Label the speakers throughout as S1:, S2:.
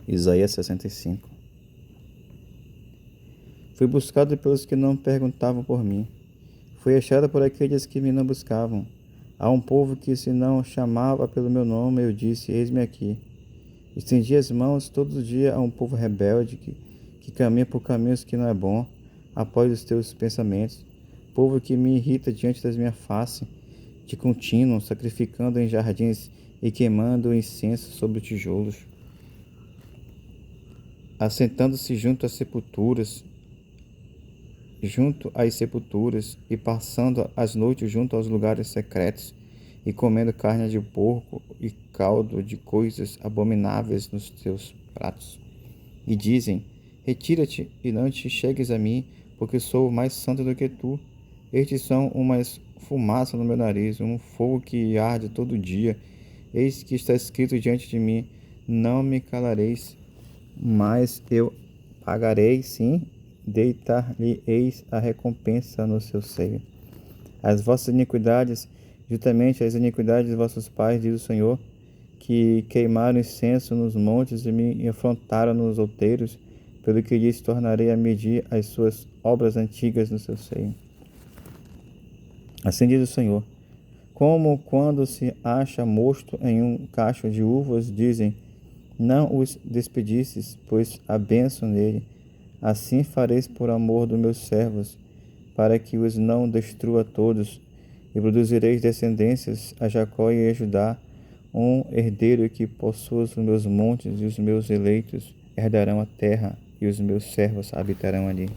S1: Isaías 65. Fui buscado pelos que não perguntavam por mim. Fui achado por aqueles que me não buscavam. A um povo que se não chamava pelo meu nome, eu disse, eis-me aqui. Estendi as mãos todo dia a um povo rebelde que caminha por caminhos que não é bom, após os teus pensamentos. Povo que me irrita diante das minhas face, de contínuo, sacrificando em jardins e queimando incenso sobre tijolos. Assentando-se junto às sepulturas, e passando as noites junto aos lugares secretos, e comendo carne de porco e caldo de coisas abomináveis nos teus pratos. E dizem, retira-te e não te chegues a mim, porque sou mais santo do que tu. Estes são uma fumaça no meu nariz, um fogo que arde todo dia. Eis que está escrito diante de mim, não me calareis, mas eu pagarei, sim, deitar-lhe-eis a recompensa no seu seio. As vossas iniquidades, justamente as iniquidades de vossos pais, diz o Senhor, que queimaram incenso nos montes e me afrontaram nos outeiros, pelo que lhes tornarei a medir as suas obras antigas no seu seio. Assim diz o Senhor, como quando se acha mosto em um cacho de uvas, dizem, não os despedistes, pois há bênção nele. Assim fareis por amor dos meus servos, para que os não destrua todos, e produzireis descendências a Jacó e a Judá, um herdeiro que possua os meus montes, e os meus eleitos herdarão a terra, e os meus servos habitarão ali.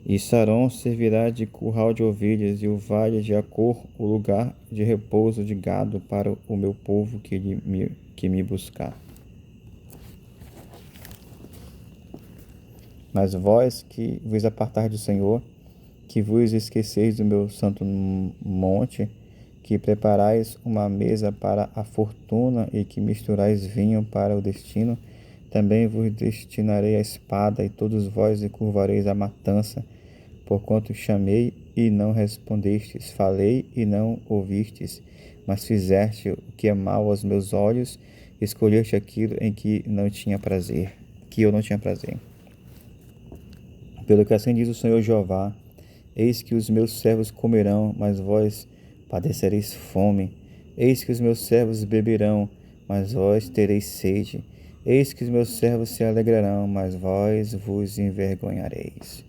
S1: E Saron servirá de curral de ovelhas, e o vale de Acor, o lugar de repouso de gado para o meu povo que me buscar. Mas vós que vos apartardes do Senhor, que vos esqueceis do meu santo monte, que preparais uma mesa para a fortuna e que misturais vinho para o destino, também vos destinarei a espada, e todos vós encurvareis a matança, porquanto chamei e não respondestes, falei e não ouvistes, mas fizeste o que é mal aos meus olhos, escolheste aquilo em que eu não tinha prazer. Pelo que assim diz o Senhor Jeová, eis que os meus servos comerão, mas vós padecereis fome. Eis que os meus servos beberão, mas vós tereis sede. Eis que os meus servos se alegrarão, mas vós vos envergonhareis.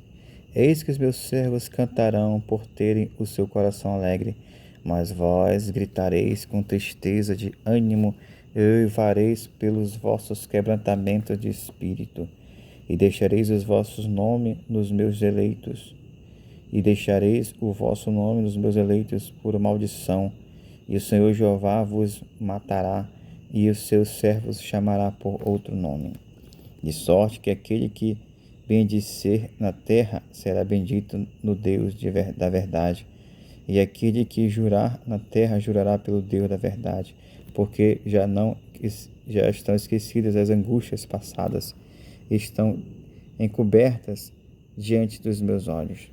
S1: Eis que os meus servos cantarão por terem o seu coração alegre, mas vós gritareis com tristeza de ânimo e uivareis pelos vossos quebrantamentos de espírito. E deixareis os vossos nomes nos meus eleitos, e deixareis o vosso nome nos meus eleitos por maldição, e o Senhor Jeová vos matará, e os seus servos chamará por outro nome. De sorte que aquele que bendizer na terra será bendito no Deus da verdade, e aquele que jurar na terra jurará pelo Deus da verdade, porque já estão esquecidas as angústias passadas, estão encobertas diante dos meus olhos.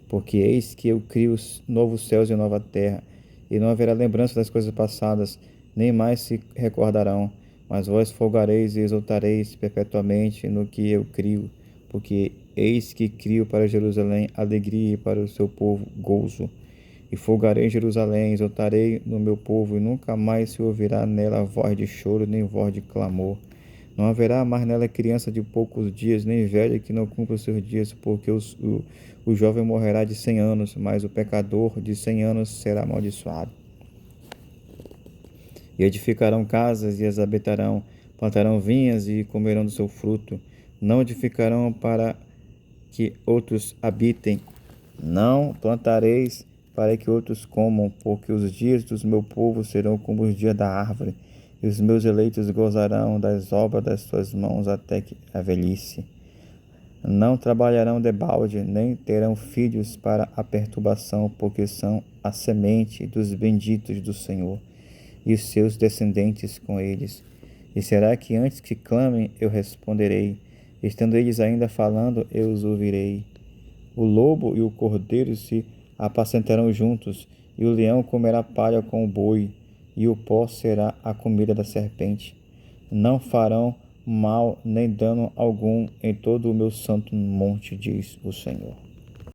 S1: Porque eis que eu crio os novos céus e nova terra, e não haverá lembrança das coisas passadas, nem mais se recordarão, mas vós folgareis e exultareis perpetuamente no que eu crio, porque eis que crio para Jerusalém alegria e para o seu povo gozo. E folgarei em Jerusalém, exultarei no meu povo, e nunca mais se ouvirá nela voz de choro, nem voz de clamor. Não haverá mais nela criança de poucos dias, nem velha que não cumpra os seus dias, porque o jovem morrerá de 100 anos, mas o pecador de 100 anos será amaldiçoado. E edificarão casas e as habitarão, plantarão vinhas e comerão do seu fruto. Não edificarão para que outros habitem, não plantareis para que outros comam, porque os dias do meu povo serão como os dias da árvore, e os meus eleitos gozarão das obras das suas mãos até que a velhice. Não trabalharão debalde, nem terão filhos para a perturbação, porque são a semente dos benditos do Senhor, e os seus descendentes com eles. E será que antes que clamem, eu responderei? Estando eles ainda falando, eu os ouvirei. O lobo e o cordeiro se apacentarão juntos, e o leão comerá palha com o boi, e o pó será a comida da serpente. não farão mal nem dano algum em todo o meu santo monte, diz o Senhor.